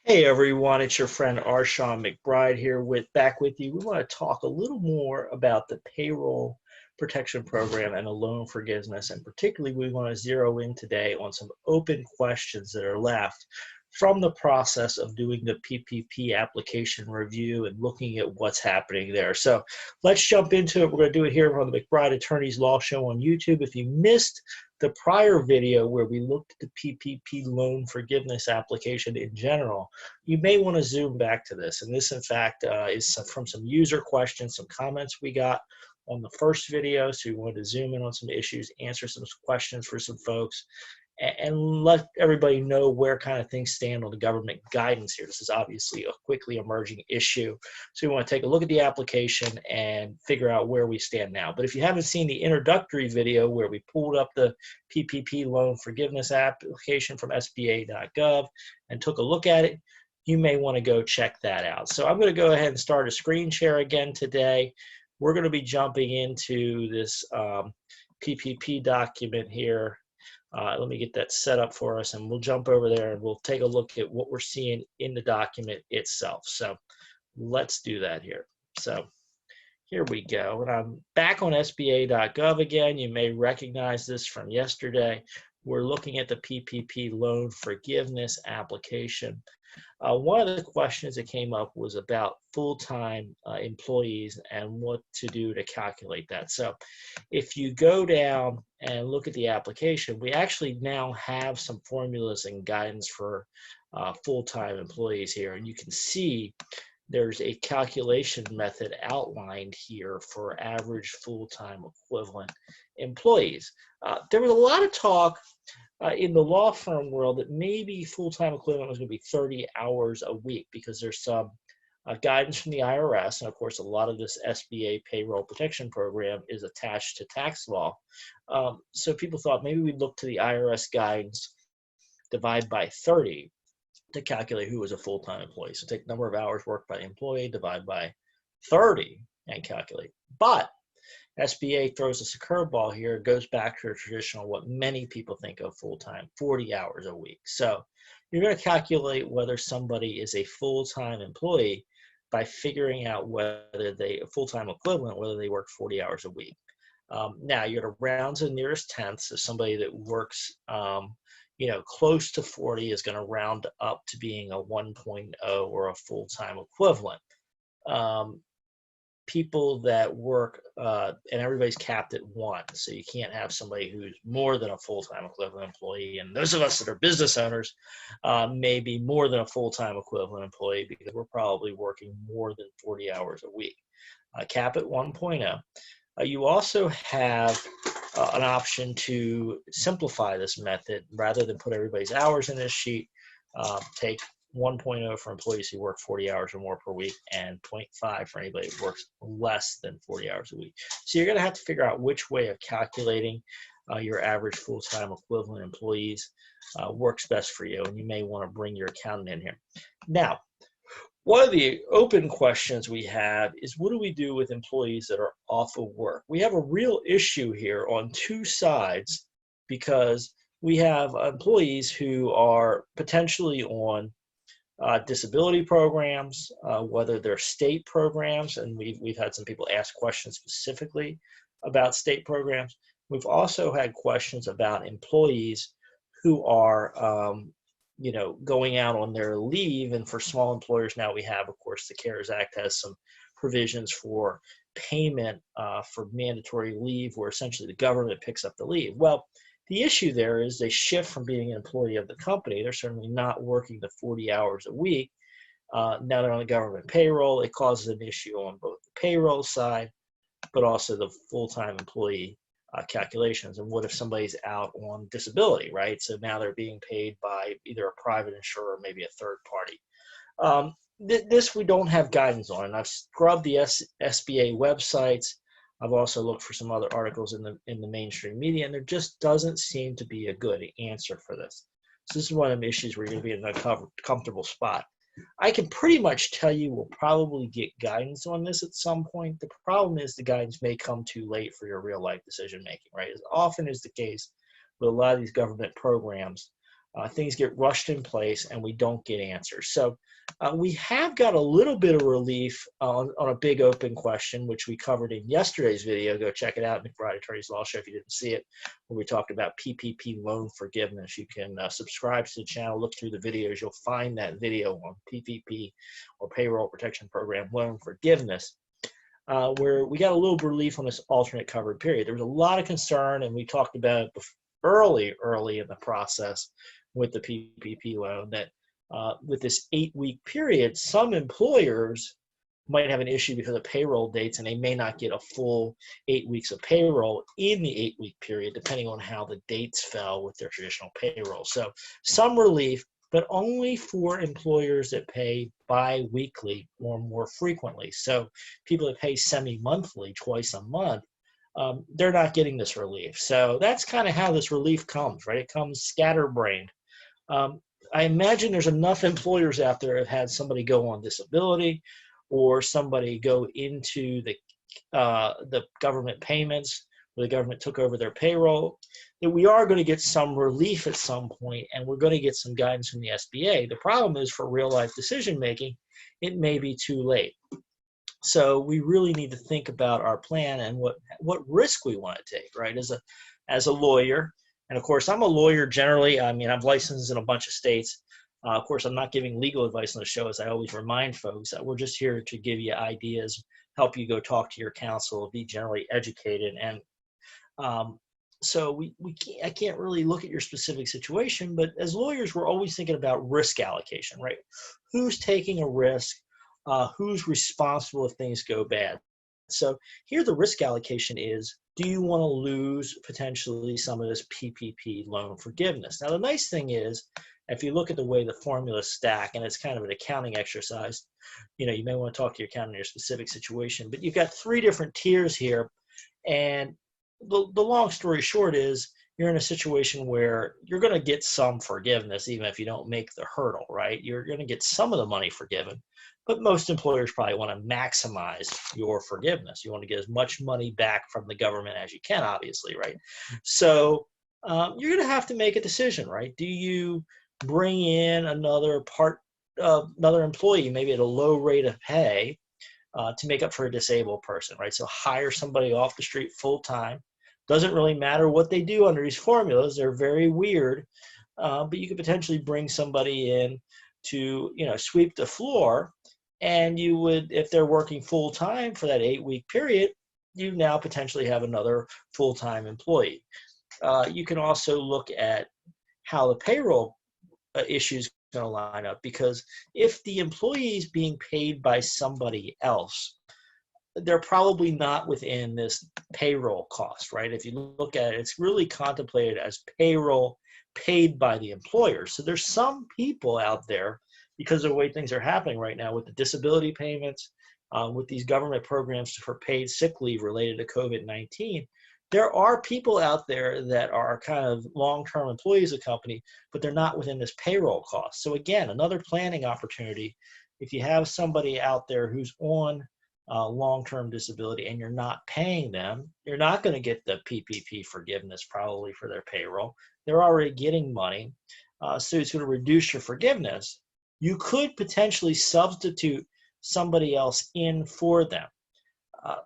Hey everyone, it's your friend Shawn McBride here back with you. We want to talk a little more about the Payroll Protection Program and the loan forgiveness, and particularly we want to zero in today on some open questions that are left from the process of doing the PPP application review and looking at what's happening there. So let's jump into it. We're going to do it here on the McBride Attorneys Law Show on YouTube. If you missed the prior video where we looked at the PPP loan forgiveness application in general, you may want to zoom back to this. And this, in fact, is from some user questions, some comments we got on the first video. So we wanted to zoom in on some issues, answer some questions for some folks, and let everybody know where kind of things stand on the government guidance here. This is obviously a quickly emerging issue. So we want to take a look at the application and figure out where we stand now. But if you haven't seen the introductory video where we pulled up the PPP loan forgiveness application from SBA.gov and took a look at it, you may want to go check that out. So I'm going to go ahead and start a screen share again today. We're going to be jumping into this PPP document here. Let me get that set up for us, and we'll jump over there and we'll take a look at what we're seeing in the document itself. So let's do that here. So here we go. And I'm back on SBA.gov again. You may recognize this from yesterday. We're looking at the PPP loan forgiveness application. One of the questions that came up was about full-time employees and what to do to calculate that. So if you go down and look at the application, we actually now have some formulas and guidance for full-time employees here. And you can see there's a calculation method outlined here for average full-time equivalent employees. There was a lot of talk in the law firm world that maybe full-time equivalent was going to be 30 hours a week because there's some guidance from the IRS, and of course a lot of this SBA payroll protection program is attached to tax law. So people thought maybe we'd look to the IRS guidance, divide by 30 to calculate who was a full-time employee. So take number of hours worked by the employee, divide by 30 and calculate. But SBA throws us a curveball here. It goes back to a traditional, what many people think of full-time, 40 hours a week. So you're going to calculate whether somebody is a full-time employee by figuring out whether they, a full-time equivalent, whether they work 40 hours a week. Now you're going to round to the nearest tenth. So somebody that works, close to 40 is going to round up to being a 1.0 or a full-time equivalent. People that work, and everybody's capped at 1, so you can't have somebody who's more than a full-time equivalent employee. And those of us that are business owners may be more than a full-time equivalent employee because we're probably working more than 40 hours a week. Cap at 1.0. You also have an option to simplify this method. Rather than put everybody's hours in this sheet, take 1.0 for employees who work 40 hours or more per week, and 0.5 for anybody who works less than 40 hours a week. So you're going to have to figure out which way of calculating your average full-time equivalent employees works best for you, and you may want to bring your accountant in here. Now, one of the open questions we have is, what do we do with employees that are off of work? We have a real issue here on two sides because we have employees who are potentially on disability programs, whether they're state programs, and we've had some people ask questions specifically about state programs. We've also had questions about employees who are going out on their leave. And for small employers now, we have, of course, the CARES Act has some provisions for payment for mandatory leave where essentially the government picks up the leave. Well, the issue there is they shift from being an employee of the company. They're certainly not working the 40 hours a week. Now they're on the government payroll. It causes an issue on both the payroll side, but also the full-time employee calculations. And what if somebody's out on disability, right? So now they're being paid by either a private insurer or maybe a third party. This we don't have guidance on. And I've scrubbed the SBA websites. I've also looked for some other articles in the mainstream media, and there just doesn't seem to be a good answer for this. So this is one of the issues where you're going to be in a comfortable spot. I can pretty much tell you we'll probably get guidance on this at some point. The problem is the guidance may come too late for your real life decision making, right? As often is the case with a lot of these government programs, things get rushed in place and we don't get answers. So we have got a little bit of relief on a big open question, which we covered in yesterday's video. Go check it out, McBride Attorneys Law Show, if you didn't see it, where we talked about PPP loan forgiveness. You can subscribe to the channel, look through the videos. You'll find that video on PPP, or Payroll Protection Program Loan Forgiveness, where we got a little relief on this alternate covered period. There was a lot of concern, and we talked about it early in the process with the PPP loan, that with this 8-week period, some employers might have an issue because of payroll dates, and they may not get a full 8 weeks of payroll in the 8-week period, depending on how the dates fell with their traditional payroll. So some relief, but only for employers that pay bi-weekly or more frequently. So people that pay semi-monthly, twice a month, they're not getting this relief. So that's kind of how this relief comes, right? It comes scatterbrained. I imagine there's enough employers out there that have had somebody go on disability, or somebody go into the government payments, where the government took over their payroll, that we are going to get some relief at some point, and we're going to get some guidance from the SBA. The problem is, for real life decision making, it may be too late. So we really need to think about our plan and what risk we want to take, right? As a lawyer, and of course I'm a lawyer generally. I mean, I'm licensed in a bunch of states. Of course, I'm not giving legal advice on the show, as I always remind folks that we're just here to give you ideas, help you go talk to your counsel, be generally educated. And so I can't really look at your specific situation, but as lawyers, we're always thinking about risk allocation, right? Who's taking a risk? Who's responsible if things go bad? So here the risk allocation is, do you want to lose potentially some of this PPP loan forgiveness? Now, the nice thing is, if you look at the way the formulas stack, and it's kind of an accounting exercise, you may want to talk to your accountant in your specific situation, but you've got 3 different tiers here. And the long story short is, you're in a situation where you're going to get some forgiveness, even if you don't make the hurdle, right? You're going to get some of the money forgiven, but most employers probably want to maximize your forgiveness. You want to get as much money back from the government as you can, obviously, right? So you're going to have to make a decision, right? Do you bring in another employee, maybe at a low rate of pay, to make up for a disabled person, right? So hire somebody off the street full-time. Doesn't really matter what they do under these formulas. They're very weird, but you could potentially bring somebody in to, sweep the floor, and you would, if they're working full-time for that 8-week period, you now potentially have another full-time employee. You can also look at how the payroll issues going to line up, because if the employee is being paid by somebody else, they're probably not within this payroll cost, right? If you look at it, it's really contemplated as payroll paid by the employer. So there's some people out there, because of the way things are happening right now with the disability payments, with these government programs for paid sick leave related to COVID-19, there are people out there that are kind of long-term employees of the company, but they're not within this payroll cost. So again, another planning opportunity. If you have somebody out there who's on long-term disability and you're not paying them, you're not going to get the PPP forgiveness probably for their payroll. They're already getting money, so it's going to reduce your forgiveness. You could potentially substitute somebody else in for them.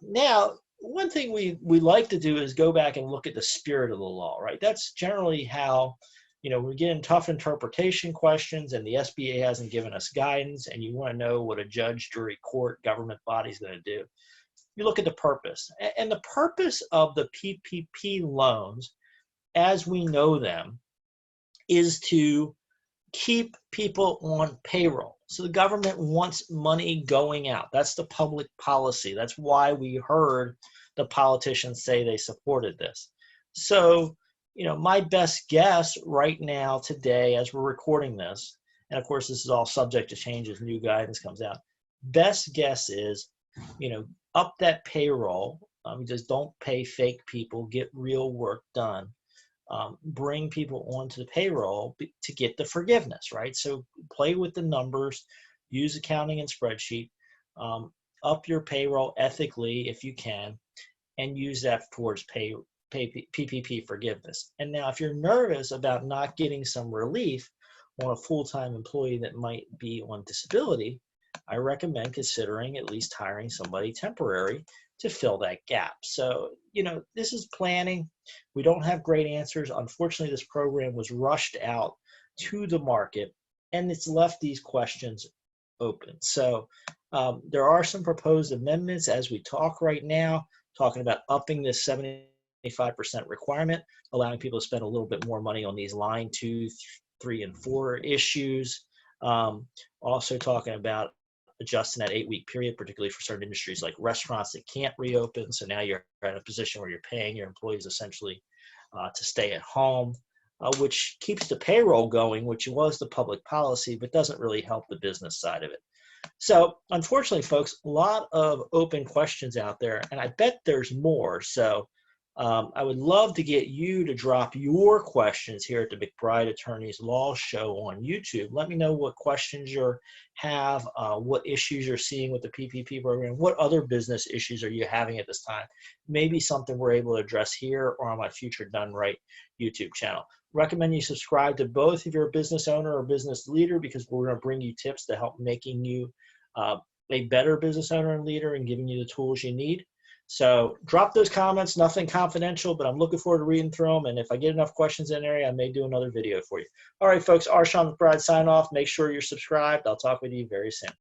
Now, one thing we like to do is go back and look at the spirit of the law, right? That's generally how, we get in tough interpretation questions and the SBA hasn't given us guidance, and you want to know what a judge, jury, court, government body is going to do. You look at the purpose. And the purpose of the PPP loans, as we know them, is to keep people on payroll. So the government wants money going out. That's the public policy. That's why we heard the politicians say they supported this. So, my best guess right now, today, as we're recording this, and of course this is all subject to change as new guidance comes out, best guess is, up that payroll. Just don't pay fake people, get real work done. Bring people onto the payroll to get the forgiveness, right? So play with the numbers, use accounting and spreadsheet, up your payroll ethically if you can, and use that towards PPP forgiveness. And now if you're nervous about not getting some relief on a full-time employee that might be on disability, I recommend considering at least hiring somebody temporary to fill that gap. So, this is planning. We don't have great answers. Unfortunately, this program was rushed out to the market, and it's left these questions open. So there are some proposed amendments as we talk right now, talking about upping this 75% requirement, allowing people to spend a little bit more money on these line 2, 3, and 4 issues. Also talking about adjusting that 8-week period, particularly for certain industries like restaurants that can't reopen. So now you're in a position where you're paying your employees essentially to stay at home, which keeps the payroll going, which was the public policy, but doesn't really help the business side of it. So unfortunately, folks, a lot of open questions out there, and I bet there's more. So I would love to get you to drop your questions here at the McBride Attorneys Law Show on YouTube. Let me know what questions you have, what issues you're seeing with the PPP program, what other business issues are you having at this time? Maybe something we're able to address here or on my future Done Right YouTube channel. Recommend you subscribe to both if you're a business owner or business leader, because we're going to bring you tips to help making you a better business owner and leader and giving you the tools you need. So drop those comments, nothing confidential, but I'm looking forward to reading through them. And if I get enough questions in the area, I may do another video for you. All right, folks, Shawn McBride sign off. Make sure you're subscribed. I'll talk with you very soon.